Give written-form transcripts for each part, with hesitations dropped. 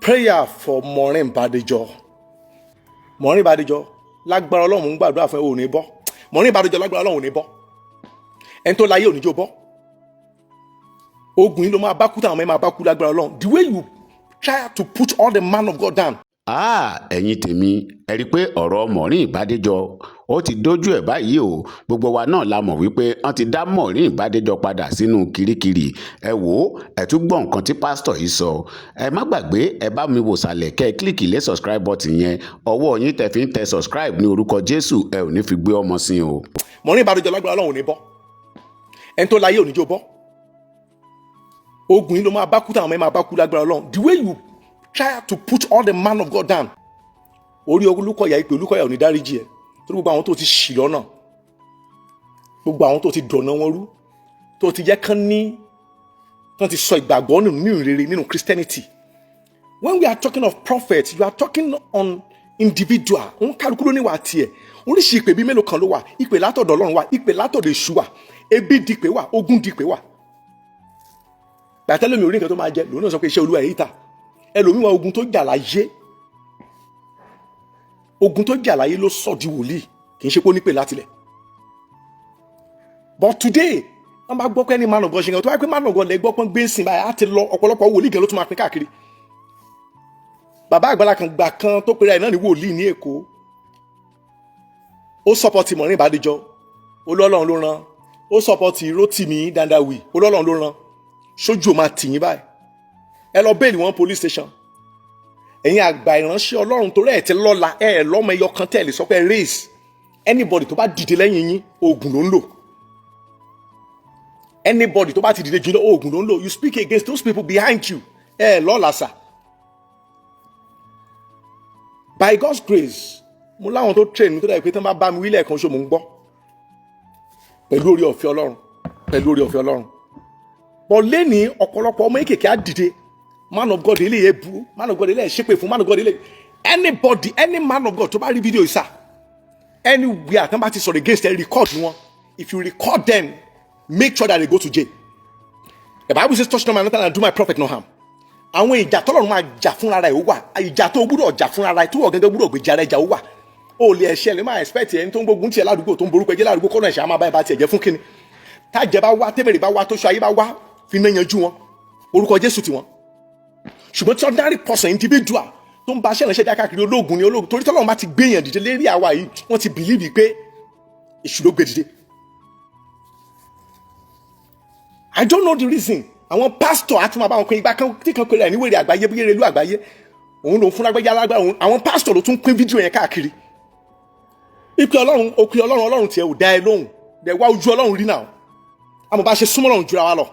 Prayer for Maureen Badejo. Maureen Badejo, lágbára Ọlọ́run ń gbàdúrà fún ẹ ò ní bọ́. Maureen Badejo lágbára Ọlọ́run ò ní bọ́. Ẹni tó láyé ò ní jó bọ́. Ogun yìí ló máa bá kú táwọn ọmọ ẹ máa bá kú lágbára Ọlọ́run. The way you try to put all the man of God down. Ẹ̀yin tèmi ẹ rí i pé ọ̀rọ̀ Maureen Badejo ó ti dójú ẹ̀ báyìí o. Gbogbo wa náà la mọ̀ wípé wọ́n ti dá Maureen Badejo padà sínú kirikiri. Ẹ wò ó, ẹ tún gbọ́ nǹkan tí pásítọ̀ yìí sọ. Ẹ má gbàgbé, ẹ bá mi wò sàlẹ̀ kẹ́ ẹ kílìkì lé subscribe button yẹn. Ọwọ́ yín tẹ̀ fi ń tẹ subscribe ní orúkọ Jésù, ẹ ò ní fi gbé ọmọ sí o. Maureen Badejo lágbára Ọlọ́run ò ní bọ́. Ẹni tó láyé ò ní jó bọ́. Ogun yìí ló máa bá kú táwọn ọmọ ẹ máa bá kú lágbára Ọlọ́run. The way you try to put all the man of God down. Orí Olúkọ̀yà ìpè Olúkọ̀yà ò ní dáríjì ẹ. Torí gbogbo àwọn tó ti ṣì lọ́nà, gbogbo àwọn tó ti dọ̀nà wọn rú, tó ti jẹ́ kán ní, tán ti sọ ìgbàgbọ́ nínú ìrere nínú Christianity. When we are talking of prophets, you are talking on individual. Òun kálukú ló níwà tiẹ̀. Oríṣi ìpè bíi mélòó kan ló wà. Ìpè látọ̀dọ̀ Ọlọ́run wà, ìpè látọ̀dọ̀ èṣù wà, ebi dìpè wà, ogun dìpè wà. Gbàtẹ́lẹ̀ mi ò rí nǹkan tó máa jẹ, lòun náà sọ pé iṣẹ́ Olúwa èyí ta. Ẹlòmíwà ogun tó jà láyé, ogun tó jà láyé ló sọ di wòlíì, kì í ṣe pé ó nípè látilẹ̀. But today wọ́n bá gbọ́ pé ẹni man of God ṣe nǹkan tó wáyé pé man of God lè gbọ́ pọ́n gbé ń sìn báyìí á ti lọ, ọ̀pọ̀lọpọ̀ wòlíì gan ló tún máa pín káàkiri. Bàbá àgbàlá kan gbà kan tó pèrè ẹ̀ náà ní wòlíì ní Èkó, ó sọ́pọ̀tì Maureen Badejo, Olorun ló rán, ó sọ́pọ̀tì Rotimi Dandawi, Olorun ló rán, sójú ò máa tì yín báyìí. Ẹ lọ bẹ́ẹ̀lì wọn police station. Ẹ̀yin àgbà ìránṣẹ́ Ọlọ́run torí ẹ̀ ti lọ́la ẹ̀ lọ́mọ ẹyọ kan tẹ̀lé sọ pé race anybody tó bá dìde lẹ́yìn yín oògùn ló ń lò. Anybody tó bá ti dìde jùlọ oògùn ló ń lò. You speak against those people behind you. Ẹ̀ lọ́la sà. By God's grace, mo láwọn tó train mi tó dà pé tí wọ́n bá bá mi wílẹ̀ kan ṣo mò ń gbọ́. Pẹ̀lú orí ọ̀fẹ́ Ọlọ́run. Pẹ̀lú orí ọ̀fẹ́ Ọlọ́run. Bọ̀ lẹ́ni ọ̀pọ̀lọpọ̀ ọmọ kékeré á dìde. Man of God ilé ebu, man of God ilé ṣépè fún, man of God ilé anybody, any man of God tó bá rí fídíò ìsà anywhere tán bá ti sọ̀rọ̀ against them, record wọn. If you record them, make sure that they go to jail. The Bible says touch no man and do my prophet no harm. Àwọn ìjà tọ́lọ́run máa jà fúnra rẹ̀ ó wà, ìjà tó gbúdọ̀ jà fúnra rẹ̀ tó wọ̀ gẹ́gẹ́ gbúdọ̀ gbèjà rẹ̀ jà ó wà. O lè ẹ̀ṣẹ̀ lè máa expect ẹni tó ń gbógun tiẹ̀ ládùúgbò tó ń borúkọ ẹjẹ́ ládùúgbò kọ́nà ẹ̀ṣẹ̀ á máa bá ẹ bá tiẹ̀ jẹ́ fún kíni. Tájẹ bá wá, tẹ́bẹ̀rẹ̀ bá wá, tó ṣọ ayé bá wá, fi náà yanjú wọn. Orúkọ Jésù ti wọn. Ṣùgbọ́n tí ordinary person individual tó ń bá aṣẹ́ ìránṣẹ́ káàkiri ológun ni ológun torí tọ́lọ́run bá ti gbé èèyàn dìde lérí àwa yìí wọ́n ti believe pé èṣù ló gbé dìde. I don't know the reason. Àwọn pastor àti máa bá wọn pín igbá kan tí kan pèrè níwèrè àgbáyé bí erelu àgbáyé òun lòun fún lágbájá lágbára òun àwọn pastor ló tún pín fídíò yẹn káàkiri. Ìpè Ọlọ́run òkè Ọlọ́run tiẹ̀ ò dá ẹ lóhùn dẹ̀ wá ojú Ọlọ́run rí náà àmọ́ bá ṣe súnmọ́ Ọlọ́run jura wa lọ.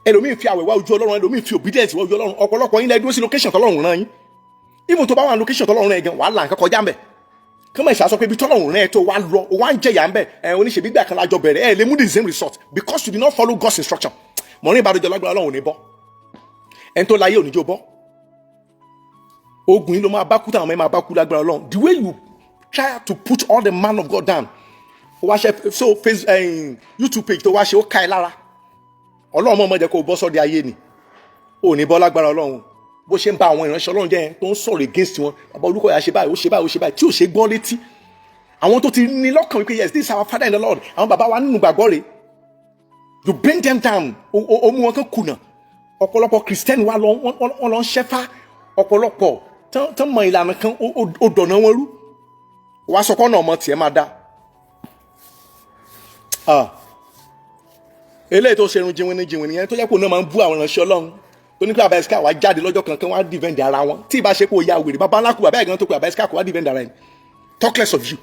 Ẹlòmíì fi àwẹ̀ wá ojú Ọlọ́run, ẹlòmíì fi obedience wá ojú Ọlọ́run. Ọ̀pọ̀lọpọ̀ yín lẹ dúró sí location tọ́lọ́run rán yín. Even tó bá wà location tọ́lọ́run rán ẹ gan wàhálà nǹkan kọjá ń bẹ̀. Kí wọ́n ṣàṣọ pé ibi tọ́lọ́run rán ẹ tó wá lọ, ó wá ń jẹ̀yà ń bẹ̀. Oníṣègbè gbà kan lájọ bẹ̀rẹ̀ ẹ lè mú the same result because you did not follow God's instruction. Maureen Badejo lágbára Ọlọ́run ò ní bọ́. Ẹni tó láyé ò ní jó bọ́. Ogun yìí ló máa bá kú táwọn ọmọ ẹ máa bá kú lágbára Ọlọ́run. The way you try to put all the man of God down. Ó wá ṣe so YouTube page tó wá ṣe ó ká ẹ lára. Ọlọ́run mọ̀ jẹ́ kó bọ́ sọ́dẹ̀ ayé ni ò ní bọ́ lágbára Ọlọ́run bó ṣe ń bá àwọn ìránṣẹ́ Ọlọ́run jẹ́ tó ń sọ̀rọ̀ against wọn. Bàbá Olúkọ̀yà ṣe báyìí ó ṣe báyìí ó ṣe báyìí tí ò ṣe gbọ́ létí. Àwọn tó ti ní lọ́kàn wípé yes this is our father in the Lord, àwọn bàbá wa nínú gbàgbọ́ rẹ̀, you bring them down ó mú wọn kan kùnà. Ọ̀pọ̀lọpọ̀ Christian wa wọ́n lọ ń ṣẹ́fà, ọ̀pọ̀lọpọ̀ tán mọ ìlànà kan ó dọ̀nà wọn rú wá sọ kọ́nà ọmọ tiẹ̀ máa dá. Eléyìí tó ṣerun jìnwìn yẹn tó jẹ́ pé òun náà máa ń bú àwọn ìránṣẹ́ Ọlọ́run tó ní pé bàbá ẹ̀sìká wá jáde lọ́jọ́ kankan wá defend ara wọn tí ìbá ṣe pé ó ya wèrè bàbá ńlá kú bàbá ẹ̀gán tó pé bàbá ẹ̀sìká kò wá defend ara ẹni. Talk less of you.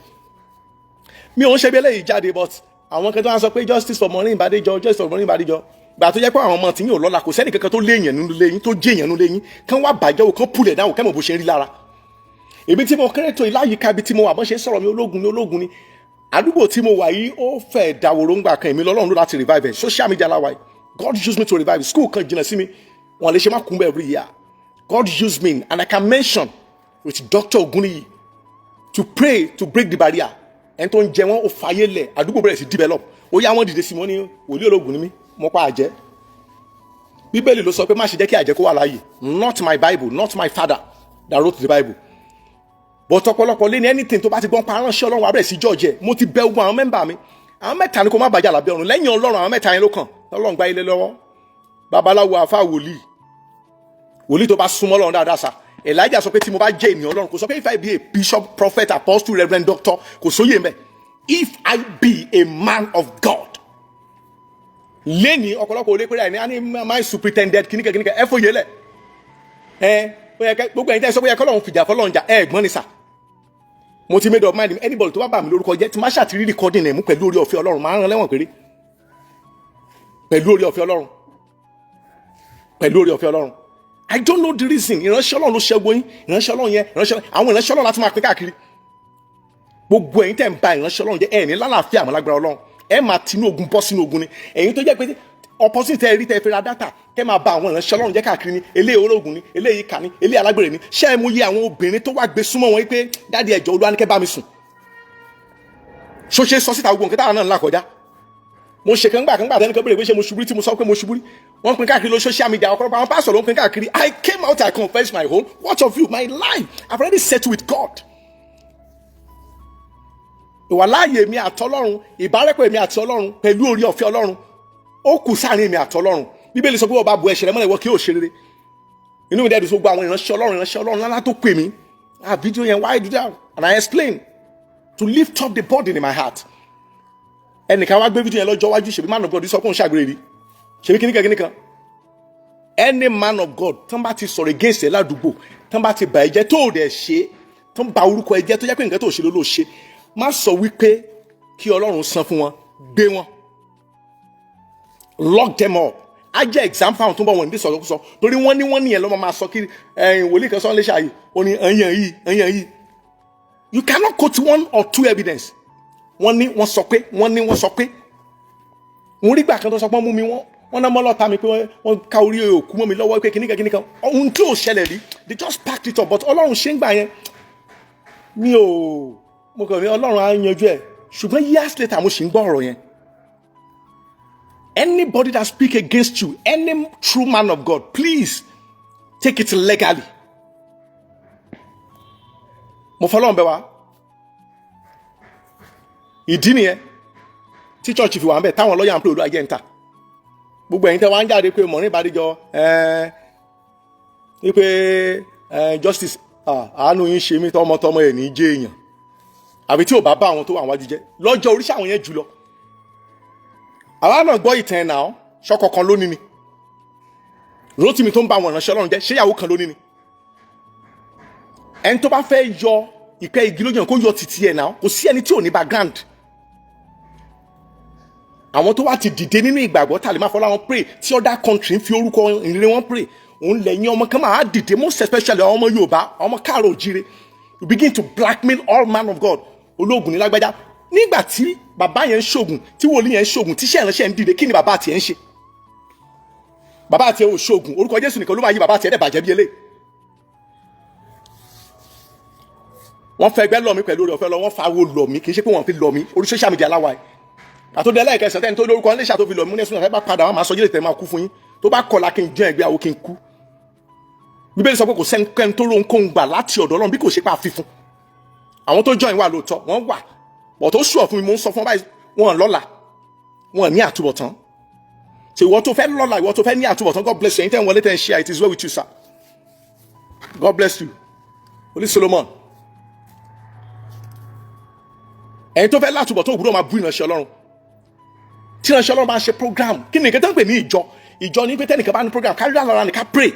Mi ò ń ṣe bí eléyìí jáde but àwọn kan tó wá sọ pé justice for Maureen Badejo, justice for Maureen Badejo gbà tó jẹ́ pé àwọn ọmọ tí yín ò lọ́la kò sẹ́ni kankan tó léèyàn nínú léyìn tó jẹ́ èèyàn nínú léyìn kán wá bàjẹ́ wò kán pulẹ̀ dáhùn kẹ́mọ̀ bó ṣe ń rí lára. Èmi tí mo kéré tó ìláyìíká ibi tí mo wà bọ́n ṣe ń sọ̀rọ̀ mi ológun ni àdúgbò tí mo wà yìí ó fẹ́ dàwòrò ńgbà kan èmi lọ́lọ́run ló láti revive social media láwa yìí. God used me to revive school kan jìnnà sí mi wọn lè ṣe má kún bẹ́ẹ̀ every year. God used me and I can mention with Dr. Oguniyi to pray to break the barrier. Ẹni tó ń jẹ wọn ó fàyè lẹ̀ àdúgbò bẹ̀rẹ̀ sí develop ó yá wọn dìde sí wọn ní wòlíì ológun ni mí mo pa àjẹ́ Bíbélì ló sọ pé má ṣe jẹ́ kí àjẹ́ kó wà láàyè. Not my Bible, not my father that wrote the Bible. But ọ̀pọ̀lọpọ̀ lé ní anything tó bá ti gbọ́n pa aránṣẹ́ Ọlọ́run abẹ́rẹ́ sí George ẹ̀. Mo ti bẹ ogun àwọn mẹ́mbà mi. Àwọn mẹ́ta ni kò má bàjẹ́ àlàbí ọ̀run. Lẹ́yìn Ọlọ́run àwọn mẹ́ta yẹn ló kàn. Ọlọ́run gbá ilé lọ́wọ́. Babaláwo àfáà wòlíì. Wòlíì tó bá súnmọ́ Ọlọ́run dáadáa sá. Elijah sọ pé tí mo bá jẹ́ ènìyàn Ọlọ́run kò sọ pé if I be a bishop, prophet, apostle, reverend, doctor kò sóyè mbẹ́. If I be a man of God. Lẹ́ni ọ̀pọ̀lọpọ̀ olè pé ní my superintendent kìnnìkan ẹ fòye lẹ̀. Gbogbo ẹ̀yin tẹ́ sọ pé ẹ̀kọ́ lọ́run fìjà fọlọ́run jà ẹ̀gbọ́n ni sà. Mo ti made up mind anybody tó bá bà mí lórúkọ jẹ́ tí má ṣàtìrí recording ẹ̀ mú pẹ̀lú orí ọ̀fẹ́ Ọlọ́run máa ń rán lẹ́wọ̀n péré. Pẹ̀lú orí ọ̀fẹ́ Ọlọ́run. Pẹ̀lú orí ọ̀fẹ́ Ọlọ́run. I don't know the reason. Ìránṣẹ́ Ọlọ́run ló ṣẹ́gun yín. Ìránṣẹ́ Ọlọ́run yẹn. Àwọn ìránṣẹ́ Ọlọ́run láti máa pín káàkiri. Gbogbo ẹ̀yin tẹ́ ń ba ìránṣẹ́ Ọlọ́run jẹ́ ẹ̀ ní lálàáfíà àmọ́ lágbára Ọlọ́run. Ẹ máa tinú ogun bọ́ sínú ogun ni. Ẹ̀yin tó jẹ́ pé opposite ẹ rí tẹ́ fẹ́ ra data kẹ́ máa ba àwọn ìránṣẹ́ Ọlọ́run jẹ́ káàkiri ni. Eléyìí ológun ni. Eléyìí ìkà ni. Eléyìí alágbèrè ni. Ṣé ẹ mú yẹ àwọn obìnrin tó wá gbé súnmọ́ wọn pé dáàdi ẹ̀jọ̀ Olúwa ní kẹ́ bá mi sùn. Ṣó ṣe sọ síta gbogbo nǹkan táwọn náà ń là kọjá. Mo ṣe kàn gbà tẹ́nìkan béèrè pé ṣé mo ṣubú tí mo sọ pé mo ṣubú rí. Wọ́n pín káàkiri lórí social media ọ̀pọ̀lọpọ̀ àwọn pásítọ̀ ló ń pín káàkiri. I came out, I confessed my own. What of you? My life I've already settled with God. Ìwàláàyè mi àtọlọ́run, ìbárẹ́pọ̀ mi àti Ọlọ́run pẹ̀lú orí ọ̀fẹ́ Ọlọ́run. Ó kù sáàrin mi àtọlọ́run. Bíbélì sọ pé ọba bu ẹ̀ṣẹ̀ rẹ̀ mọ́lẹ̀ wọ kí ó ṣe rere. Inú mi dẹ́dùn sọ gbogbo àwọn ìránṣẹ́ Ọlọ́run lálá tó pè mí. Video yẹn why do that? And I explain to lift up the burden in my heart. Ẹnìkan wá gbé fídíò yẹn lọ́jọ́ wájú ṣèbí man of God sọ pé òun ṣàgbére rí. Ṣèbí kíníkan. Any man of God tán bá ti sọ̀rọ̀ against ẹ̀ ládùúgbò tán bá ti bà ẹ́ jẹ́ tó ò dẹ̀ ṣe tán bà orúkọ ẹ jẹ́ tó jẹ́ pé nǹkan tó ṣe ló ṣe má sọ wípé kí Ọlọ́run san fún wọn gbé wọn lock them up á jẹ́ example àwọn tó ń bọ̀ wọ́n ní sọ̀rọ̀kúsọ torí wọ́n ní yẹn lọ́mọ máa sọ kí wòlíì kan sọ lè ṣàyè ó ní ẹ̀yàn yìí you cannot quote one or two evidence wọ́n sọ pé wọ́n rí gbà kan tó sọ pé wọ́n mú mi wọ́n náà mọ́lọ́ta mi pé wọ́n ká orí òkú mọ́ mi lọ́wọ́ pé kíníkan ohun tí ò ṣẹlẹ̀ rí they just packed it up but Ọlọ́run ṣe ń gbà yẹn mo kàn ní Ọlọ́run á yanjú ẹ̀ ṣùgbọ́n years later mo ṣì ń gbọ́ ọ̀rọ̀ yẹn. Anybody that speak against you, any true man of God, please take it legally. Mo fọlọ́run bẹ̀ wá. Ìdí nìyẹn tí church fi wà ń bẹ̀ táwọn lọ́ọ̀yà ń pè olúwa jẹ́ ń ta. Gbogbo ẹ̀yin tẹ́ wá ń jáde pé Maureen Badejo wípé justice àánú yín ṣe mí tọmọtọmọ ẹ̀ ní jẹ́ èèyàn. Àbí tí ò bá bá àwọn tó wà wájú jẹ́ lọ́jọ́ oríṣi àwọn yẹn jùlọ. Àwa náà gbọ́ ìtàn ẹ̀ náà ṣọ́kọ kan lónìí ni. Rótìmí tó ń bá àwọn ìránṣẹ́ Ọlọ́run jẹ́ ṣéyàwó kan lónìí ni. Ẹni tó bá fẹ́ yọ ìpẹ́ igi lójú yẹn kó yọ títí ẹ̀ náà kò sí ẹni tí ò ní background. Àwọn tó wá ti dìde nínú ìgbàgbọ́ tàlẹ́ máa fọlá wọn pray tí other country ń fi orúkọ ìrere wọn pray òun lẹ́yìn ọmọ kan máa dìde most especially àwọn ọmọ Yorùbá ọmọ káàrọ̀ òjire you begin to blackmail all man of God ológun ní lágbájá nígbà tí bàbá yẹn ń ṣògùn tí wòlíì yẹn ń ṣògùn tíṣẹ́ ìránṣẹ́ ń dìde kí ni bàbá àti ẹ̀ ń ṣe bàbá àti ẹ̀ ò ṣògùn orúkọ Jésù nìkan ló máa yí bàbá àti ẹ̀ dẹ̀ bàjẹ́ bí eléyìí. Wọ́n fẹ́ ẹgbẹ́ lọ mí pẹ̀lú oore ọ̀fẹ́ lọ wọ́n fa wo lọ mí kì í ṣe pé wọ́n fi lọ mí orí social media láwa ẹ̀ àtòdé ẹlẹ́ẹ̀kẹsàn tẹ́ni tó lórúkọ ńlẹ́ṣà tó fi lọ mí nẹ́sùn ẹ̀ bá padà wọ́n máa sọ yẹ́lẹ̀ tẹ̀ máa kú fún yín tó bá kọ̀la kí n jẹ́ ẹgbẹ́ àwo kí n kú. Bíbélì sọ pé kò sẹ́nikẹ́ni tó lóhun kóhun gbà láti ọ̀dọ̀ Ọlọ́run bí kò ṣe pé àfihàn àwọn tó jọyìn wà lóòótọ́ wọ́n wà bọ̀ tó sùọ̀ fún mi mo ń sọ fún báyìí wọn lọ́la wọn ní àtúbọ̀tán ṣe ìwọ tó fẹ́ lọ́la ìwọ tó fẹ́ ní àtúbọ̀tán God bless you ẹ̀yin tẹ́ ń wọlé tẹ́ ń share it is well with you sir God bless you Holy Solomon ẹ̀yin tó fẹ́ látúbọ̀tán òwúrọ̀ máa bú ìránṣẹ́ Ọlọ́run tí ìránṣẹ́ Ọlọ́run bá ń ṣe program kí ni nǹkan tó ń pè ní ìjọ ní pé tẹ́nìkan bá ní program kárí lára ní ká pray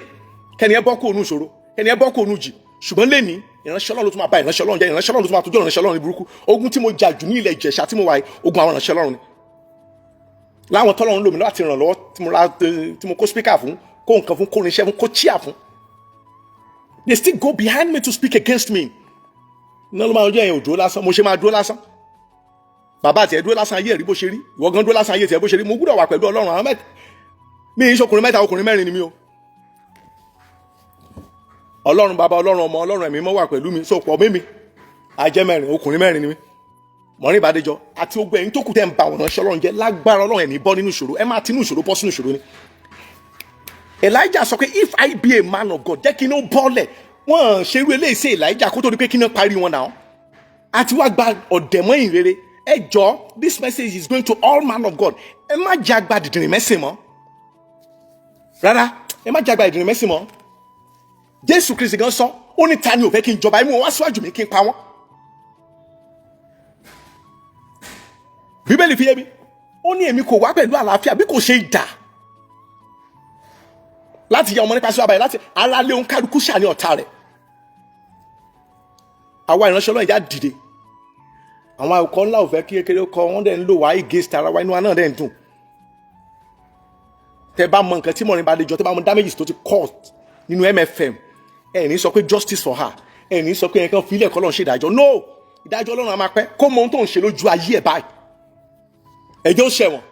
kẹ́ni ẹ bọ́ kó onú ìṣòro kẹ́ni ẹ bọ́ kó onú jì ṣùgbọ́n lẹ́ni ìránṣẹ́ Ọlọ́run ló tún máa bá ìránṣẹ́ Ọlọ́run jẹ́ ìránṣẹ́ Ọlọ́run ló tún máa tó jẹ́ ìránṣẹ́ Ọlọ́run ní burúkú ogun tí mo jà jù ní ilẹ̀ Ìjẹ̀ṣà tí mo wà ogun àwọn ìránṣẹ́ Ọlọ́run ni láwọn tọ́lọ́run lò mí láti ràn lọ́wọ́ tí mo kó speaker fún kó nǹkan fún kó rinṣẹ́ fún kó chíà fún they still go behind me to speak against me iná ló máa ń jẹ́ ẹ̀yìn òdúró lásán mo ṣe máa dúró lásán bàbá àti ẹ̀ dúró lásán ayé ẹ̀ rí bó ṣe rí ìwọ gan dúró lásán ayé ẹ̀ bó ṣe rí mo gbúdọ̀ wà pẹ̀lú Ọlọ́run àwọn mẹ́ta mi ì ṣọkùnrin mẹ́ta ọkùnrin mẹ́rin ni mi o Ọlọ́run bàbá Ọlọ́run ọmọ Ọlọ́run ẹ̀mí mọ́ wà pẹ̀lú mi sọpọ̀ mímí ajẹ́ mẹ́rin ọkùnrin mẹ́rin ni mi Maureen Badejo àti ogbó ẹ̀yin tó kù tẹ́ ń ba ọ̀nà ṣe Ọlọ́run jẹ́ lágbára Ọlọ́run ẹ̀ní bọ́ nínú ìṣòro ẹ máa tinú ìṣòro bọ́ sínú ìṣòro ni Elijah sọ pé if I be a man of God jẹ́ kí iná bọ́ọ̀lẹ̀ wọ́n ṣerú eléyìí sí Elijah kó tó di pé kí iná parí wọn náà àti wá gba ọ̀dẹ̀mọ́ ìrere ẹ jọ this message is going to all man of God ẹ má jẹ́ àgbà dìdìrín mẹ́sìn mọ́ rárá ẹ má jẹ́ àgbà dìdìrín mẹ́sìn mọ́ Jésù Kristi gan sọ ó ní ta ni ò fẹ́ kí n jọba ẹ mú wọn wá síwájú mi kí n pa wọ́n Bíbélì fi yé mi ó ní èmi kò wá pẹ̀lú àlàáfíà bí kò ṣe idà láti ya ọmọ nípa sí àbáyé láti ara lé òun kálukú ṣàní ọ̀tá rẹ̀ àwa ìránṣẹ́ Ọlọ́run ìjà dìde àwọn àwòkọ́ ńlá ò fẹ́ kí kékeré kọ wọ́n dẹ̀ ń lò wá against ara wa inú wa náà dẹ̀ ń dùn tẹ bá mọ nǹkan tí Maureen Badejo tẹ bá mọ damages tó ti cost nínú MFM ẹ ní sọ pé justice for her ẹ ní sọ pé ẹnìkan fi ilẹ̀ kọ́ lọ́n ṣe ìdájọ́ no ìdájọ́ Ọlọ́run á máa pẹ́ kó mọ ohun tó ń ṣe lójú ayé ẹ̀ báyìí ẹjọ́ ṣẹ̀wọ̀n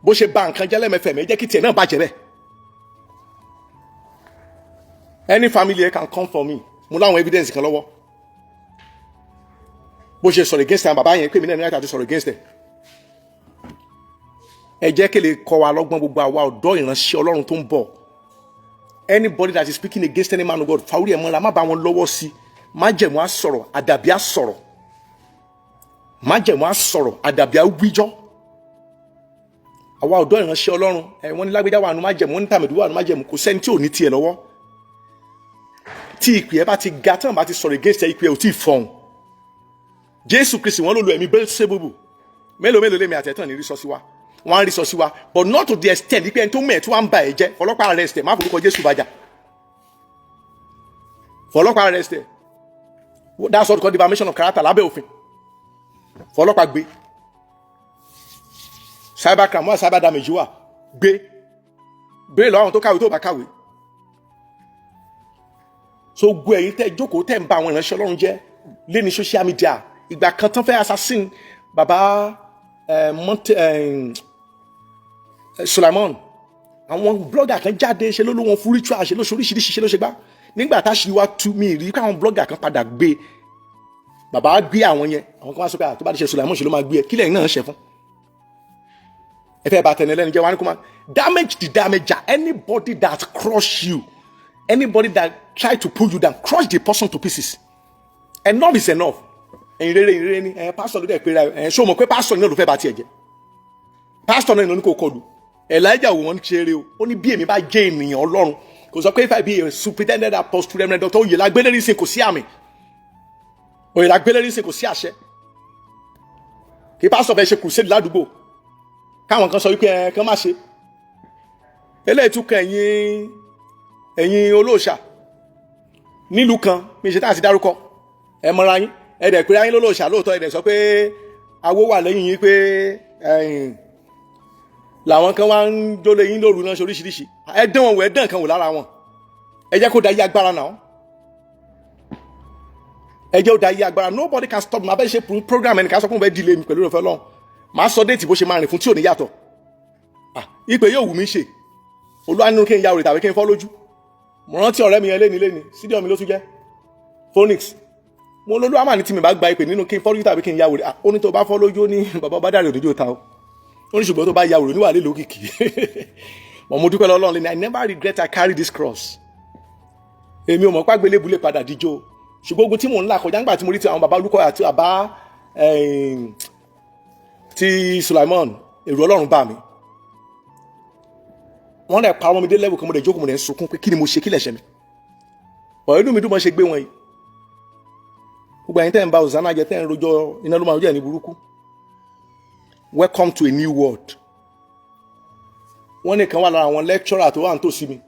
bó ṣe ba nǹkan jẹ́ lẹ́mẹ̀fẹ̀mẹ́ jẹ́ kí tiẹ̀ náà bàjẹ́ bẹ́ẹ̀ any family can come for me mo láwọn evidence kan lọ́wọ́ bó ṣe sọ̀rọ̀ against àwọn bàbá yẹn pé mi náà ní láti sọ̀rọ̀ against ẹ̀ ẹ jẹ́ kí lè kọ́ wa lọ́gbọ́n gbogbo àwa ọ̀dọ́ ìránṣẹ́ Ọlọ́run tó ń bọ̀ anybody that is speaking against any man of God fàwúrì ẹ̀ mọ́ra má bá wọn lọ́wọ́ sí májẹ̀mú á sọ̀rọ̀ àdàbí á sọ̀rọ̀ májẹ̀mú á sọ̀rọ̀ àdàbí á wíjọ́ àwa ọ̀dọ́ ìránṣẹ́ Ọlọ́run wọ́n ní lágbèjà wà nù májẹ̀mú wọ́n ní tàmẹ̀dù wà nù májẹ̀mú kò sẹ́ni tí ò ní tiẹ̀ lọ́wọ́ tí ìpè ẹ bá ti ga tán bá ti sọ̀rọ̀ against ẹ ìpè ẹ ò tí ì fọ̀hún Jésù Kristi wọ́n ló lo ẹ̀mí Bẹ́lísébúbù mélòó lèmi àtẹ̀tàn ní rí sọ sí wa wọ́n á rí sọ sí wa but not to the extent wípé ẹni tó mẹ̀ tí wọ́n ń ba ẹ̀ jẹ́ fọlọ́pàá arrest ẹ̀ má forúkọ Jésù bàjá fọlọ́pàá arrest ẹ̀ that's what called defamation of character lábẹ́ òfin fọlọ́pàá gbé cyber crime wà cyber damage wà gbé lọ́wọ́ tó kàwé tó bá kàwé so gbọ́ ẹ̀yin tẹ́ jókòó tẹ́ ń bá àwọn ìránṣẹ́ Ọlọ́run jẹ́ lé ní social media ìgbà kan tán fẹ́ assassin bàbá Sulaiman àwọn blogger kan jáde ṣe ló ló wọn fún ritual ṣe ló ṣe oríṣiríṣi ṣe ló ṣe gbá nígbà tá a ṣì wá tú mi rí káwọn blogger kan padà gbé bàbá gbé àwọn yẹn àwọn kan wá sọ pé tó bá ti ṣe Sulaiman ṣe ló máa gbé ẹ kílẹ̀ náà ṣe fún ẹ fẹ́ bá tẹ̀lé lẹ́nu jẹ́ wá ní kó máa damage the damager anybody that crush you anybody that try to pull you down crush the person to pieces enough is enough ẹ̀yin rere ni pastor ló dẹ̀ pé ṣé o mọ̀ pé pastor náà ló fẹ́ bá tiẹ̀ jẹ́ pastor náà ní kò kọlù Elijah wò wọ́n ṣeré o ó ní bí èmi bá jẹ́ ènìyàn Ọlọ́run kò sọ pé if I be a superintendent apostle reverend doctor oyè lágbélẹ́rìí sìn kò sí àmì oyè lágbélẹ́rìí sìn kò sí àṣẹ kí pastor fẹ́ ṣe crusade ládùúgbò káwọn kan sọ wípé kán má ṣe eléyìí tún kan ẹ̀yin olóòṣà nílùú kan mi ṣe tá àti dárúkọ ẹ mọra yín ẹ dẹ̀ pé ayín lólóòṣà lóòótọ́ ẹ dẹ̀ sọ pé awó wà lẹ́yìn yín pé làwọn kan wá ń jólé yín lóru náà ṣe oríṣiríṣi ẹ dán wọn wò ẹ dán kan wò lára wọn ẹ jẹ́ kó da yí agbára náà ẹ jẹ́ kó da yí agbára nobody can stop me abẹ́ ṣe program ẹnìkan sọ pé mo fẹ́ delay mi pẹ̀lú ìfẹ́ Ọlọ́run màá sọ déètì bó ṣe máa rìn fún tí ò ní yàtọ̀ ìpè yóò wù mí ṣe Olúwa nínú kí n ya òrè tàbí kí n fọ́ lójú mo rántí ọ̀rẹ́ mi yẹn léni sídìọ̀ mi ló tún jẹ́ Phoenix mo lolú àmà ní tí mi bá gba ìpè nínú kí n fọ́ lójú tàbí kí n ya òrè ó ní tó bá fọ́ lójú ó ní bàbá bá dàrí òdòdó ta o ó ní ṣùgbọ́n tó bá ya òrè níwà lè lókìkí mo dúpẹ́ lọ́lọ́run lẹ́ni I never regret I carry this cross èmi ò mọ̀ pé àgbélébùú lè padà díjó ṣùgbọ́n ogun tí mò ń là kọjá nígbà tí mo rí ti àwọn bàbá olùkọ́ àti bàbá ti Sulaiman èrò Ọlọ́run bá mi wọ́n lè pa ọmọ mi dé level kan mo lè jókòó mo lè ń sunkún pé kí ni mo ṣe kí lè ṣe mi ọ̀rọ̀ inú mi dùn mọ́ ṣe gbé wọn yìí gbogbo ẹ̀yin tẹ́ ń bá Hosanna jẹ tẹ́ ń rojọ́ iná ló máa jẹ́ ní burúkú welcome to a new world wọ́n nìkan wà lára àwọn lecturer tó wà ń tòsí mi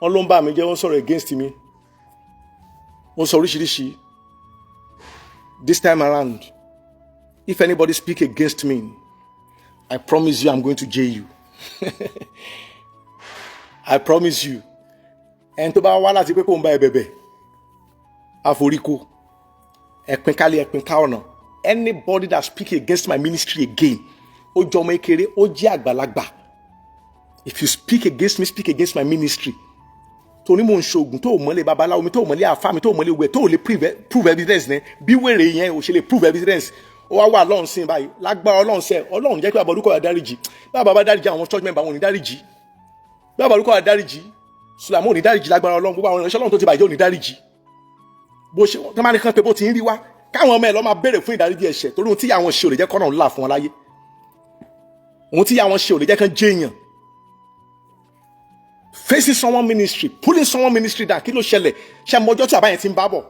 wọ́n ló ń bá mi jẹ́ wọ́n sọ̀rọ̀ against mi wọ́n sọ oríṣiríṣi this time around if anybody speak against me I promise you I'm going to jail you I promise you ẹni tó bá wá láti pé kó ń bá ẹ bẹ̀bẹ̀ àforíkó ẹ̀pin kálí ẹ̀pin ká ọ̀nà anybody that speak against my ministry again ó jọ ọmọ ekere ó jẹ́ àgbàlagbà if you speak against me speak against my ministry tó ní mò ń ṣoògùn tó mọ́lé babaláwo mi tó mọ́lé àfá mi tó mọ́lé wẹ̀ tó lè prove evidence ní bí wèrè yẹn ò ṣe lè prove evidence ó wá wà lọ́run sí báyìí lágbára Ọlọ́run sẹ́ Ọlọ́run jẹ́ kí bàbá olùkọ́ dáríjì bàbá dáríjì àwọn church member wọn ò ní dáríjì bí àbálùkọ́ àdáríjì Sùlámù ò ní dáríjì lágbára Ọlọ́run, gbogbo àwọn ìránṣẹ́ Ọlọ́run tó ti bàjẹ́ ò ní dáríjì. bó ṣe tó máa ní kán pé bó ti ń rí wá káwọn ọmọ ẹ̀ lọ́ máa béèrè fún ìdáríjì ẹ̀ṣẹ̀ torí ohun tí àwọn ṣe ò lè jẹ́ kọ́nà ńlá fún wọn láyé, ohun tí àwọn ṣe ò lè jẹ́ kán jẹ́ èèyàn. Facing someone ministry, pulling someone ministry down, kí ló ṣẹlẹ̀? ṣe mọ́jọ́ tí àbáyẹn ti ń bá bọ̀.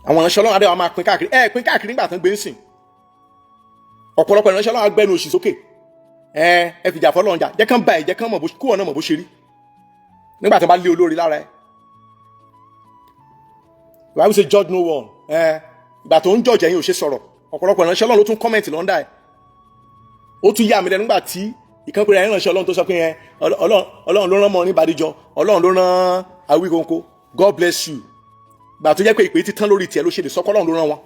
àwọn ìránṣẹ́ Ọlọ́run adéwà máa pín káàkiri pín káàkiri nígbà tán gbé ń sìn. ọ̀pọ̀lọpọ̀ ìránṣẹ́ Ọlọ́run agbẹ́nu òṣì sókè ẹ fìjà fọ́lọ́run jà, jẹ́ kán bá ẹ̀, jẹ́ kán mọ̀ bó kúwọ̀ náà mọ̀ bó ṣe rí nígbà tán bá lé olórí lára ẹ̀. The Bible say judge no one. Ìgbà tó ń judge ẹ̀yin ò ṣe sọ̀rọ̀. ọ̀pọ̀lọpọ̀ ìránṣẹ́ Ọlọ́run ló tún comment lọ́ndà ẹ̀. ó tún yà mí lẹ́nu nígbà tí ìkànnì ìránṣẹ́ Ọlọ́run tó sọ pé Ọlọ́run ló rán Maureen Badejo, Ọlọ́run ló rán Awikonko, God bless you. Ìgbà tó jẹ́ pé ìpè ti tán lórí tiẹ̀ ló ṣe lè sọ pé Ọlọ́run ló rán wọn.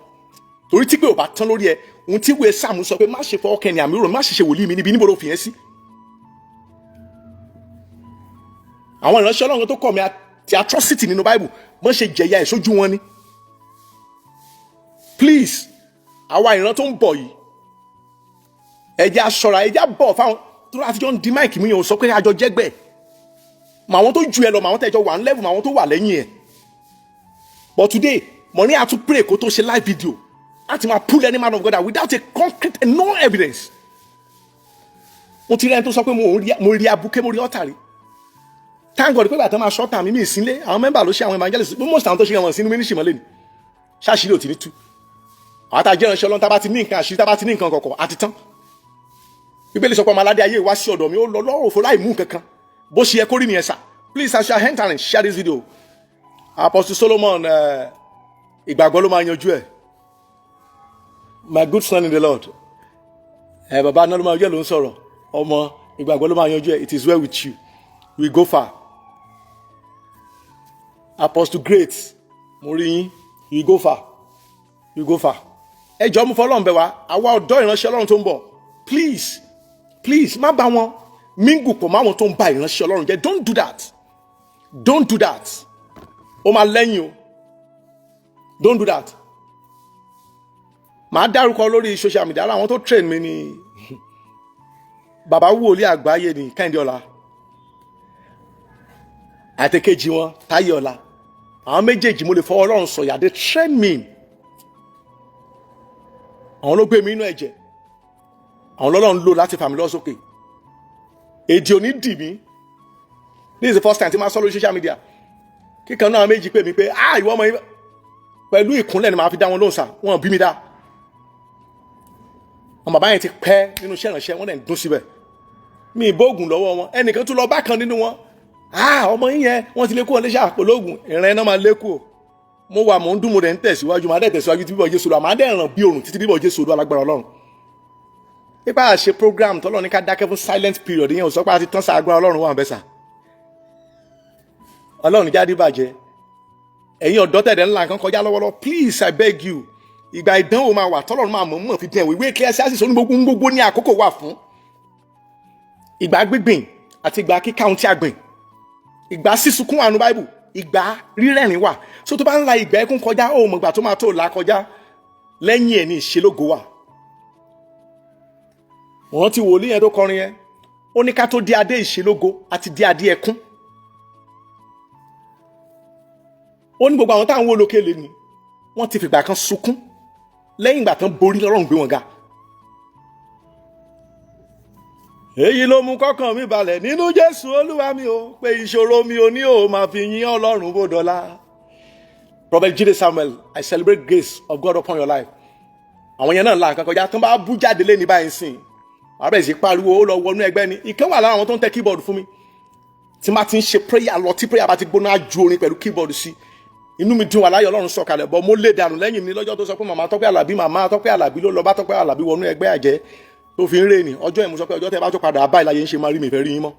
torí tí pé ò bá tán lórí ẹ, ohun tí ìwé Sáàmù sọ pé má ṣe fọwọ́ kẹ́ni àmì rò, má ṣe ṣe wòlíì mi níbi níbo ló fi yẹn sí. àwọn ìránṣẹ́ Ọlọ́run tó kọ̀ mí àti atrocity nínú Bible wọ́n ṣe jẹ̀yà ẹ̀ sójú wọn ni. Please, àwa ìran tó ń bọ̀ yìí ẹjẹ́ aṣọra, ẹjẹ́ bọ̀ fáwọn tó láti jọ ń di máìkì mú yẹn ò sọ pé àjọ jẹ́gbẹ́ mà àwọn tó ju ẹ lọ, mà àwọn tẹ̀jọ wà ń level, mà àwọn tó wà lẹ́yìn ẹ̀. But today Maureen had to pray kó tó ṣe live video láti máa pull any man of God out without a concrete and no evidence. mo ti rí ẹni tó sọ pé mo rí abuké, mo rí ọ̀tà rí. Thank God pé bàtà máa ṣọ́tà mi ìsínlé, àwọn mẹ́mbà ló ṣe, àwọn evangelist most àwọn tó ṣe wọn sínú ministry mọ́lẹ́ ni ṣáṣírí ò ti ní tú. àwọn tá a jẹ́ ìránṣẹ́ Ọlọ́run tá bá ti ní nǹkan àṣírí, tá bá ti ní nǹkan kọ̀kọ̀ àti tán. Bíbélì sọ pé ọmọ aládé ayé wá sí ọ̀dọ̀ mi ó lọ lọ́rọ̀ òfò láì mú nǹkan kan bó ṣe yẹ kó rí nìyẹn sà. Please as you are entering, share this video. Apostle Solomon ìgbàgbọ́ ló máa yanjú ẹ̀. My good son in the Lord. Bàbá náà ló máa yẹ ló ń sọ̀rọ̀. Ọmọ ìgbàgbọ́ ló máa yanjú ẹ̀. It is well with you. We go far. Apostle great. Mo rí yín. We go far. We go far. Ẹ jọ̀ọ́ mú fọlọ́run bẹ̀ wá. Àwa ọ̀dọ́ ìránṣẹ́ Ọlọ́run tó ń bọ̀. Please má bá wọn mingle pọ̀ máwọn tó ń ba ìránṣẹ́ Ọlọ́run jẹ́. Don't do that. Don't do that. Ó máa lẹ́yìn o. Don't do that. Màá dárúkọ lórí social media àwọn tó train mi ní bàbá wòlíì àgbáyé ní Kẹ́hìndé Ọlá àtẹ̀kejì wọn Táyé Ọlá. àwọn méjèèjì mo lè fọwọ́ Ọlọ́run sọ̀yà, they train me. àwọn ló gbé mi inú ẹ̀jẹ̀, àwọn lọ́lọ́run lò láti fà mí lọ sókè. èdè òní dì mí. This is the first time tí máa sọ lórí social media. kíkan náà méjì pè mí pé ìwọ ọmọ yìí pẹ̀lú ìkúnlẹ̀ ni màá fi dá wọn lóhùn sá, wọn bí mi dá. àwọn bàbá yẹn ti pẹ́ nínú iṣẹ́ ìránṣẹ́, wọ́n dẹ̀ ń dún síbẹ̀. mi ìbóògùn lọ́wọ́ wọn, ẹnìkan tún lọ bá kan nínú wọn. ọmọ yín yẹn wọ́n ti lé kú wọn léṣe àpòlógún, ìrìn náà máa lé kú o. mo wà mò ń dún, mo dẹ̀ ń tẹ̀síwájú, màá dẹ̀ tẹ̀síwájú tí bíbọ̀ Jésù lọ, màá dẹ̀ ràn bí òrùn títí bíbọ̀ Jésù lọ alágbára Ọlọ́run. pípa àṣe program tọ́lọ́ ní ká dákẹ́ fún silent period yẹn ò sọ pé a ti tán sáà agbára Ọlọ́run wà bẹ́sà. Ọlọ́run jáde bàjẹ́. ẹ̀yin ọ̀dọ́ tẹ̀dẹ̀ ńlá nǹkan kọjá lọ́wọ́lọ́wọ́, please I beg you. ìgbà ìdánwò máa wà tọ́lọ́run máa mọ̀ fi dẹ̀ ìwé Ecclesiastes ní gbogbo ní àkókò wà fún. ìgbà gbígbìn àti ìgbà kíká ohun tí a gbìn. ìgbà sísunkún wà nínú Bible, ìgbà rírẹ̀rìn wà. so tó bá ń la ìgbà ẹkún kọjá, ó mọ̀ ìgbà tó máa tó là kọjá, lẹ́yìn ẹ̀ ní ìṣelógo wà. wọ́n ti wòlíì yẹn tó kọrin yẹn, ó ní ká tó dé adé ìṣelógo àti dé adé ẹkún. ó ní gbogbo àwọn táwọn wó lókè lé ní wọ́n ti fìgbà kan sunkún, lẹ́yìn ìgbà tán borí lọ́rùn gbé wọn ga. èyí ló mú kọ́kàn mi balẹ̀ nínú Jésù Olúwa mi o, pé ìṣòro mi ò ní o máa fi yìn Ọlọ́run bó dọ́là. Prophet J.D. Samuel, I celebrate grace of God upon your life. àwọn yẹn náà la nǹkan kọjá tán bá bú jáde lé ní báyìí sìn, àbẹ̀ sì pariwo ó lọ wọnú ẹgbẹ́ ni. ìkan wà lára àwọn tó ń tẹ keyboard fún mi, tí má ti ń ṣe prayer lọ, tí prayer bá ti gbóná ju orin pẹ̀lú keyboard sí, inú mi dùn aláyọ̀ Ọlọ́run sọ̀kalẹ̀. bọ́ mo lè dànù lẹ́yìn mi lọ́jọ́ tó sọ pé màmá Tọ́pẹ́ Àlàbí ló lọ bá Tọ́pẹ́ Àlàbí wọnú ẹgbẹ́ àjẹ́ tó fi ń rè ní. ọjọ́ ìmú sọ pé ọjọ́ tẹ́ bá tó padà bá ìlàyé ń ṣe máa rí mi fẹ́ rí yín mọ́.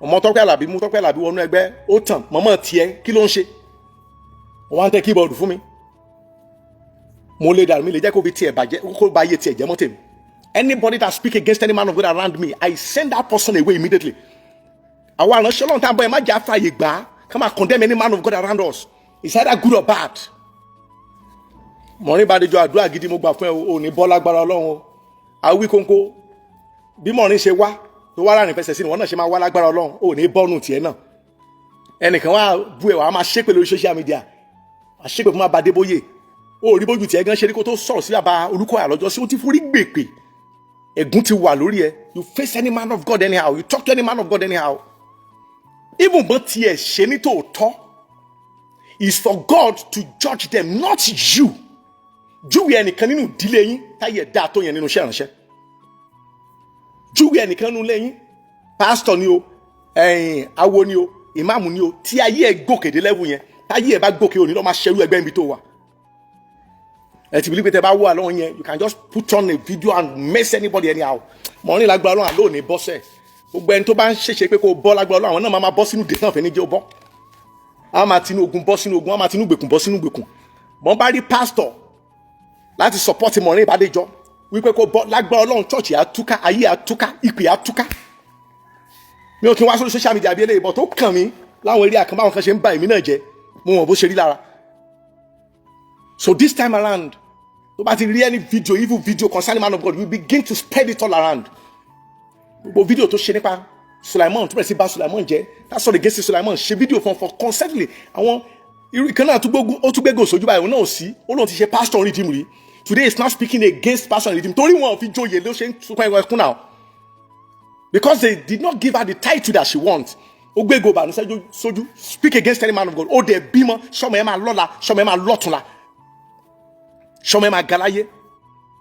ọmọ Tọ́pẹ́ Àlàbí mú Tọ́pẹ́ Àlàbí wọnú ẹgbẹ́, ó tàn mọ́mọ́ tiẹ̀ kí ló ń ṣe. wọ́n á tẹ keyboard fún mi. mo lè dànù, mi lè jẹ́ kó fi tiẹ̀ bàjẹ́, kó bá yé tiẹ̀ jẹ́ mọ́ tèmi. Anybody that speak against any man of God around me, I send that person away immediately. àwọn àránṣẹ́ Ọlọ́run tá à ń bọ̀ ẹ̀ má jẹ́ àfààyè gbà á ká máa condemn any man of God around us. It's either good or bad. Maureen Badejo, àdúrà gidi mo gbà fún ẹ o ní bọ́ lágbára Ọlọ́run o. Awikonko bí Maureen ṣe wá tó wá láàrin fẹsẹ̀ sí ni wọ́n náà ṣe máa wá lágbára Ọlọ́run ò ní bọ́ọ̀nù tiẹ̀ náà ẹnìkan wá bú ẹ̀ wá máa ṣépè lórí social media máa ṣépè fún máa Badejo ó rí bójú tiẹ̀ gan ṣe rí kó tó sọ̀rọ̀ sí bàbá Olúkọ̀yà lọ́jọ́ sí ó ti forí gbèpè ẹ̀gún ti wà lórí ẹ you face any man of God anyhow you talk to any man of God anyhow even bọ́n tiẹ̀ ṣe ní tòótọ́ is for God to judge them not you júwe ẹnìkan nínú ìdílé yín táyé dáa tó yẹn nínú iṣẹ́ ìránṣẹ́ júwe ẹnìkan nínú ilé yín pásítọ̀ ni o awo ni o ìmáàmù ni o tí ayé ẹ gòkè dé level yẹn táyé ẹ bá gòkè òní lọ́ máa ṣerú ẹgbẹ́ níbi tó wà ẹ ti believe pé tẹ bá wà lọ́wọ́ yẹn you can just put on a video and mess anybody anyhow Maureen lágbára Ọlọ́run àlọ́ òní bọ́sẹ̀ gbogbo ẹni tó bá ń ṣèṣe pé kó bọ́ lágbára Ọlọ́run àwọn náà máa bọ́ sínú dè náà fẹ́ ní jẹ́ ó bọ́ a máa tinú ogun bọ́ sínú ogun a máa tinú gbèkùn bọ́ sínú gbèkùn bọ́n bá rí pásítọ̀ láti support Maureen Badejo wípé kó bọ́ lágbára Ọlọ́run church yà á túká ayé yà á túká ìpè yà á túká mi ò kí n wá sórí social media bí eléyìí bọ́ tó kàn mí láwọn eré àkànbá àwọn kan ṣe ń ba èmi náà jẹ́ mo mọ̀ bó ṣe rí lára so this time around tó bá ti rí any video evil video concerning man of God we begin to spread it all around gbogbo video tó ṣe nípa Sulaiman tó bẹ̀rẹ̀ sí bá Sulaiman jẹ́ that's all against Sulaiman ṣe video for constantly àwọn ìkan náà ó tún gbégò sójú báyìí òun náà ò sí ó lóun ti ṣe pastor redeem rí today is now speaking against pastor redeem torí wọn ò fi joyè ló ṣe ń tún pẹ́ ẹkún náà because they did not give her the title that she wants ó gbégò bànújẹ́ sójú speak against any man of God ó dẹ̀ bímọ sọmọ ẹ máa lọ́la sọmọ ẹ máa lọ́túnla sọmọ ẹ máa galáyé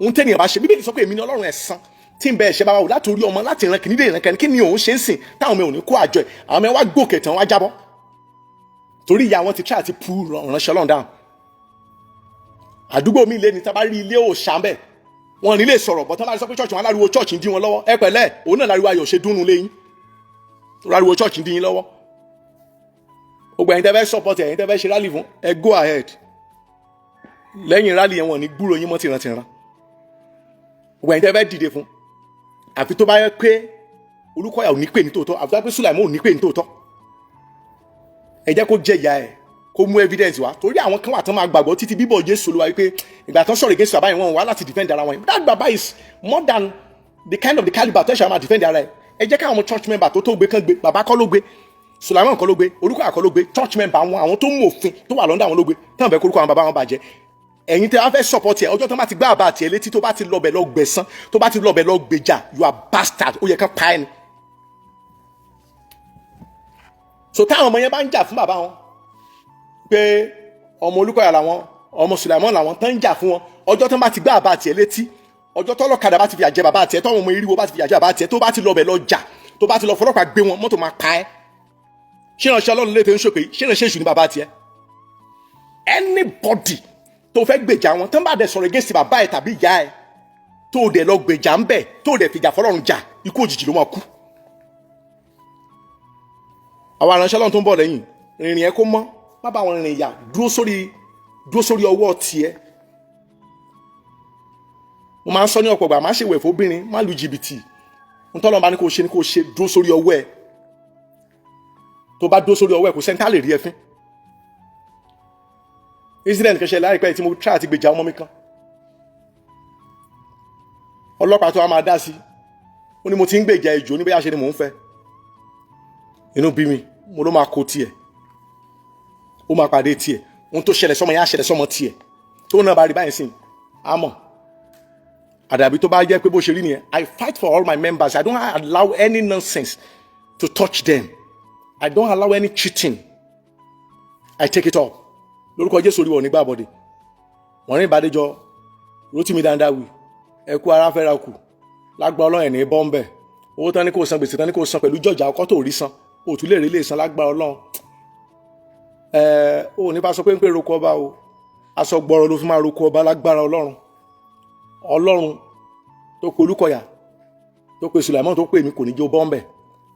òun tẹ́niyàn bá ṣe bíbélì sọ pé èmi ni Ọlọ́run ẹ̀san tí ń bẹ ẹ̀ṣẹ̀ bàbá wò láti orí ọmọ láti ìran kìíní dé ìran kẹrin kí ni òun ṣe ń sìn táwọn ọmọ ò ní kó àjọ ẹ̀ àwọn ọmọ ẹ wá gòkè tán wá jábọ́ torí ìyá wọn ti try àti pu ìránṣẹ́ Ọlọ́run dáhùn àdúgbò mi lé ní tá bá rí ilé òòṣà ń bẹ̀ wọn ní lè sọ̀rọ̀ bọ́tán láti sọ pé church wọn aláriwo church ń dí wọn lọ́wọ́ ẹ pẹ̀lẹ́ òun náà láriwo ayọ̀ ṣe dúnnu léyìn láriwo church ń dí yín lọ́wọ́ gbogbo ẹ̀yin tẹ́ fẹ́ support ẹ̀yin tẹ́ fẹ́ ṣe rally fún ẹ go ahead lẹ́yìn rally yẹn wọn ní gbúrò yín mọ́ tìrantìran gbogbo ẹ̀yin tẹ́ fẹ́ dìde fún àfi tó bá yẹ pé Olúkọ̀yà ò ní pè ní tòótọ́ àfi tó bá pé Sulaiman ò ní pè ní tòótọ́ ẹ jẹ́ kó jẹ́ ìyá ẹ̀ kó mú evidence wá torí àwọn kan wà tán máa gbàgbọ́ títí bíbọ̀ Jésù Olúwa wípé ìgbà tán sọ̀rọ̀ against bàbá yẹn wọn wá láti defend ara wọn that baba is more than the kind of the caliber tó ṣe máa defend ara ẹ̀ ẹ jẹ́ káwọn church member tó gbé kán gbé bàbá kọ́ ló gbé Sulaiman kọ́ ló gbé Olúkọ̀yà kọ́ ló gbé church member àwọn tó mú òfin tó wà lọ́ndà àwọn ló gbé tán bẹ́ẹ̀ kórúkọ àwọn bàbá wọn bàjẹ́ ẹ̀yin tẹ́ wá fẹ́ support ẹ̀ ọjọ́ tó bá ti gbá àbá àti ẹ̀ létí tó bá ti lọ́bẹ̀ lọ gbẹ̀san tó bá ti lọ́bẹ̀ lọ gbèjà you are bastard ó yẹ kán pa ẹ́ ni. so táwọn ọmọ yẹn bá ń jà fún bàbá wọn pé ọmọ Olúkọ̀yà làwọn ọmọ Sulaiman làwọn tán ń jà fún wọn ọjọ́ tó bá ti gbá àbá àti ẹ̀ létí ọjọ́ tó lọ́kadà bá ti fi àjẹ bàbá àti ẹ̀ tó àwọn ọmọ eriwo bá ti fi àjẹ bàbá àti ẹ̀ tó bá ti lọ́bẹ̀ lọ jà tó bá ti lọ fọlọ́pàá gbé wọn mọ́tò máa pa ẹ́ ṣé ìránṣẹ́ Ọlọ́run lè tẹ́ ń ṣòpè ṣé ìránṣẹ́ èṣù ní bàbá àti ẹ̀ anybody tó fẹ́ gbèjà wọn tán bá dẹ̀ sọ̀rọ̀ against bàbá ẹ̀ tàbí ìyá ẹ̀ tó dẹ̀ lọ gbèjà ń bẹ̀ tó dẹ̀ fìjà fọlọ́run jà ikú òjijì ló máa kú. àwọn aránṣẹ́ Ọlọ́run tó ń bọ̀ lẹ́yìn rìnrìn ẹ̀ kó mọ́ má bá wọn rìnrìn ìyà dúró sórí ọwọ́ tiẹ̀. mo máa ń sọ ní ọ̀pọ̀ ìgbà má ṣe wẹ̀ fóbìnrin má lu jìbìtì ń tọ́lọ́ bá ní kó ṣe dúró sórí ọwọ́ ẹ̀ tó bá dúró sórí ọwọ́ ẹ̀ kò sẹ́ńtà lè rí ẹ fín. Israel kẹsẹ̀ láìpẹ́ tí mo try àti gbèjà ọmọ mi kan ọlọ́pàá tó wá máa dá sí ó ní mo ti ń gbèjà ejò ní bóyá ṣe ni mò ń fẹ́ inú bí mi mo ló máa kó tiẹ̀ ó máa pàdé tiẹ̀ ohun tó ṣẹlẹ̀ sọmọ yẹn á ṣẹlẹ̀ sọmọ tiẹ̀ tó náà bá rí báyìí sìn àmọ́ àdàbí tó bá jẹ́ pé bó ṣe rí nìyẹn I fight for all my members I don't allow any nonsense to touch them I don't allow any cheating I take it up lórúkọ Jésù orí wọ̀ nígbà bọ̀dẹ̀ Maureen Badejo Rotimi Dandawi ẹkú ara fẹ́ra kù lágbá Ọlọ́run ẹ̀ ní bọ́m̀bẹ̀ owó tán ní kò san gbèsè tán ní kò san pẹ̀lú jọ̀jà ọkọ́ tó rí san òtún lè rí lè san lágbá Ọlọ́run ó ní bá sọ pé ń pè roko ọba o aṣọ gbọ́rọ̀ ló fi máa roko ọba lágbára Ọlọ́run tó pe Olúkọ̀yà tó pe Sulaiman tó pe mi kò ní jẹ́ bọ́m̀bẹ̀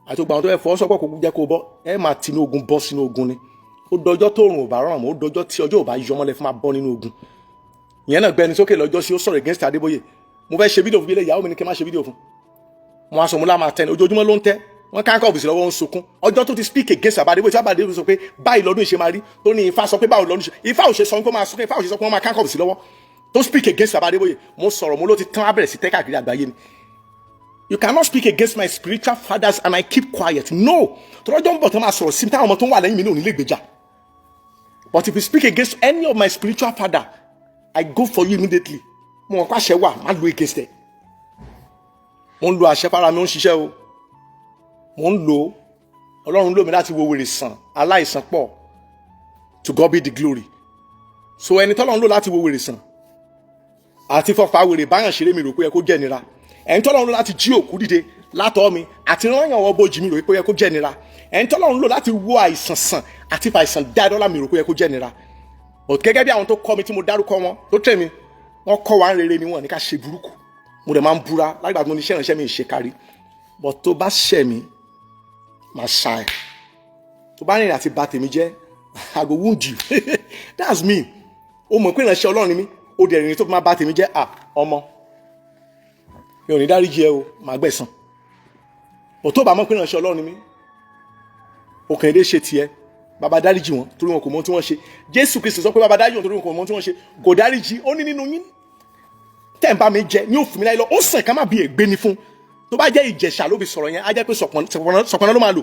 àti gbogbo àwọn tó fẹ́ fọ́ sọ́pọ̀ kò jẹ́ kó bọ́ ẹ máa tinú ogun bọ́ sínú ogun ni ó dọjọ́ tó rùn ò bá rọrùn mọ́ ó dọjọ́ tí ọjọ́ ò bá yọ mọ́lẹ̀ fún máa bọ́ nínú ogun ìyẹn náà gbẹni sókè lọ́jọ́ sí ó sọ̀rọ̀ against Adébóyè mo fẹ́ ṣe fídíò fún ilé ìyàwó mi ní kí n má ṣe fídíò fún wọn aṣọ mo lá máa tẹni ojoojúmọ́ ló ń tẹ́ wọn káńkà ọ̀bùsì lọ́wọ́ ń sunkún ọjọ́ tó ti speak against Adébóyè tí Adébóyè sọ pé báyìí lọ́dún ìṣe máa rí tó ní Ifá sọ pé báwo lọ́dún ìṣe Ifá ò ṣe sọ pé máa sunkún Ifá ò ṣe sọ pé wọ́n máa káńkà ọ̀bùsì lọ́wọ́ tó speak against Adébóyè mo sọ̀rọ̀ mo ló ti tán abẹ̀rẹ̀ sí tẹ́ káàkiri àgbáyé ni You cannot speak against my spiritual fathers and I keep quiet. No. Tọ́lọ́jọ́ ń bọ̀ tó máa sọ̀rọ̀ sí táwọn ọmọ tó ń wà lẹ́yìn mi ní òní lè gbèjà. But if you speak against any of my spiritual father, I go for you immediately. Mo mọ̀ pé àṣẹ wà, má lo against ẹ̀. Mo ń lo àṣẹ fara mi, ó ń ṣiṣẹ́ o. Mo ń lo Ọlọ́run lò mí láti wo wèrè sàn, aláìsàn pọ̀. To God be the glory. So ẹni tọ́lọ́run lò láti wo wèrè sàn. Àti fọfà wèrè báyàn ṣeré mi rò pé ẹ kó jẹ́ nira. Ẹni tọ́lọ́run lò láti jí òkú dìde látọ̀ mi àti rányàn wọ bójì mi rò pé ẹ kó jẹ́ nira. Ẹni tọ́lọ́run lò láti wo àìsàn sàn àti fàìsàn dá dọ́là mi rò pé ẹ kó jẹ́ nira. But gẹ́gẹ́ bí àwọn tó kọ́ mi tí mo dárúkọ wọn tó tẹ̀ mí wọ́n kọ́ wa ń rere ni wọ́n ní ká ṣe burúkú. Mo dẹ̀ máa ń búra lágbàdo mo ní iṣẹ́ ìránṣẹ́ mi ṣe kárí. But tó bá ṣẹ̀ mí máa ṣá ẹ̀. Tó bá rìnrìn àti bà tèmi jẹ́ I go wound you. That's me. O mọ̀ pé ìránṣẹ́ Ọlọ́run ni mí. O dẹ̀ rìnrìn tó máa bà tèmi jẹ́ ọmọ. Mi ò ní dáríjì ẹ o, màá gbẹ̀san. But tó bá mọ̀ pé ìránṣẹ́ Ọlọ́run ni mí. O kàn dé ṣe tiẹ̀. Bàbá dáríjì wọn torí wọn kò mọ̀ tí wọ́n ṣe. Jésù Kristi sọ pé bàbá dáríjì wọn torí wọn kò mọ̀ tí wọ́n ṣe. Kò dáríjì, ó ní nínú yín. Tẹ́ ń bá mi jẹ ní òfin mi láyé lọ, ó sàn ká má bí ègbé ni fún. Tó bá jẹ́ Ìjẹ̀ṣà ló fi sọ̀rọ̀ yẹn, á jẹ́ pé sọ̀pọ̀nà ló máa lò.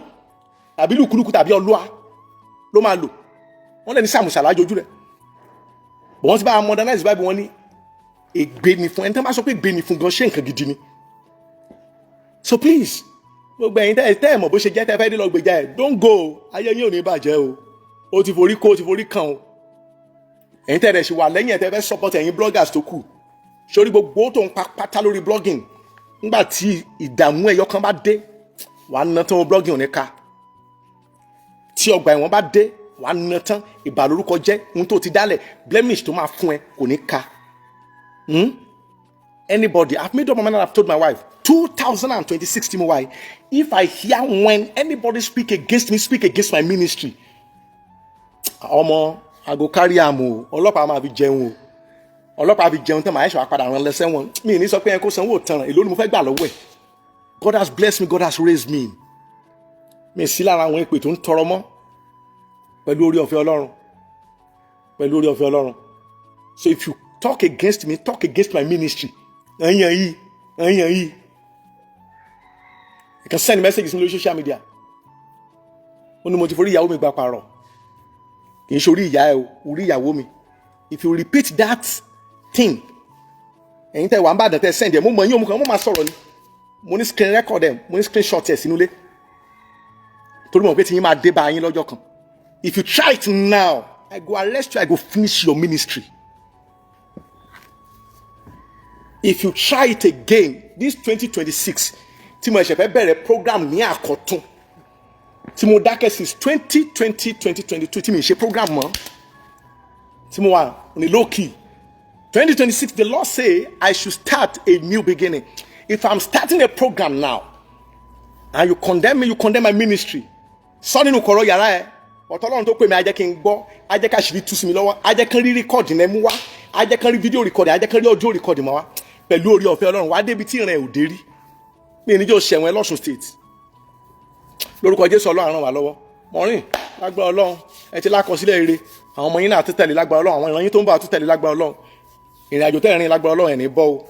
Tàbí lùkúlùkù tàbí ọlọ́à ló máa lò. Wọ́n lè ní sàmùsà lájojú rẹ̀. But wọ́n ti bá modernize Bible wọn ní ègbé ni fún. Ẹni tí wọ́n bá sọ pé ègbé ni fún gan ṣé nǹkan gidi ni. So please, gbogbo ẹ̀yin tẹ́ ẹ̀ mọ̀ bó ṣe jẹ́ tẹ́ fẹ́ dé lọ gbèjà ẹ̀ don't go, ayé yín ò ní bàjẹ́ o. O ti forí kó o ti forí kàn o. Ẹ̀yin tẹ́ ẹ̀ ṣì wà lẹ́yìn ẹ̀ tẹ́ fẹ́ support ẹ̀yin bloggers tó kù. Sórí gbogbo tó ń pa pátá lórí blogging. Nígbà tí ìdààmú ẹ̀yọ kan bá dé, wàá ná tán blogging ò ní ká. Tí ọgbà ẹ̀wọ̀n bá dé, wàá ná tán ìbà lórúkọ jẹ́ ohun tó ti dálẹ̀ blemish tó máa fún ẹ kò ní ká. Anybody, I've made up my mind and I've told my wife 2026 tí mo wáyé, if I hear when anybody speak against my ministry, ọmọ I go carry am o, ọlọ́pàá máa fi jẹun o, ọlọ́pàá fi jẹun tán màá ṣe àpàdà rán lẹ́sẹ̀ wọn. Mi ní sọ pé ẹ kó sanwó tán èló ni mo fẹ́ gbà lọ́wọ́ ẹ̀. God has blessed me, God has raised me. Mi sí lára àwọn èpè tó ń tọrọ mọ́ pẹ̀lú orí ọ̀fẹ́ Ọlọ́run, pẹ̀lú orí ọ̀fẹ́ Ọlọ́run. So if you talk against me, talk against my ministry. Ẹ̀yàn yìí. You can send messages on social media. Ó ní mo ti forí ìyàwó mi gbà parọ́. Kì í ṣe orí ìyá ẹ o, orí ìyàwó mi. If you repeat that thing, ẹ̀yin tẹ́ wà ń bá dàn tẹ́ send ẹ̀ mo mọ̀ yín òun kan mo máa sọ̀rọ̀ ni. Mo ní screen record ẹ̀, mo ní screenshot ẹ̀ sínú ilé. Torí mo mọ̀ pé tí yín máa dé bá yín lọ́jọ́ kan. If you try it now, I go arrest you, I go finish your ministry. If you try it again, this 2026, tí mo ṣe fẹ́ bẹ̀rẹ̀ program ní àkọ́tún, tí mo dákẹ́ since 2020, 2022, tí mi ṣe program mọ́, tí mo wà ní low key. 2026, the Lord say I should start a new beginning. If I'm starting a program now, and you condemn me, you condemn my ministry, sọ nínú kọ̀rọ̀ yàrá ẹ̀, ọ̀tọ́lọ́run tó pè mí ajẹ́ kí n gbọ́, ajẹ́ ká ṣìrí tú sí mi lọ́wọ́, ajẹ́ kan rí rìkọ́ọ̀dì náà mú wá, ajẹ́ kan rí fídíò rìkọ́ọ̀dì, ajẹ́ kan rí ọjọ́ rìkọ́ọ̀dì mọ́ wá, pẹ̀lú orí ọ̀fẹ́ Ọlọ́run wá débi tí ìrìn ẹ̀ ò dé rí. Mi ní jẹ́ òṣèwọ̀n lọ́sùn state. Lórúkọ Jésù Ọlọ́run ràn wá lọ́wọ́. Maureen, lágbára Ọlọ́run, ẹ ti lákọsílẹ̀ rere. Àwọn ọmọ yín náà tún tẹ̀lé lágbára Ọlọ́run, àwọn ìran yín tó ń bọ̀ tún tẹ̀lé lágbára Ọlọ́run. Ìrìn àjò tẹ́ rìn lágbára Ọlọ́run ẹ̀ ní bọ́ o.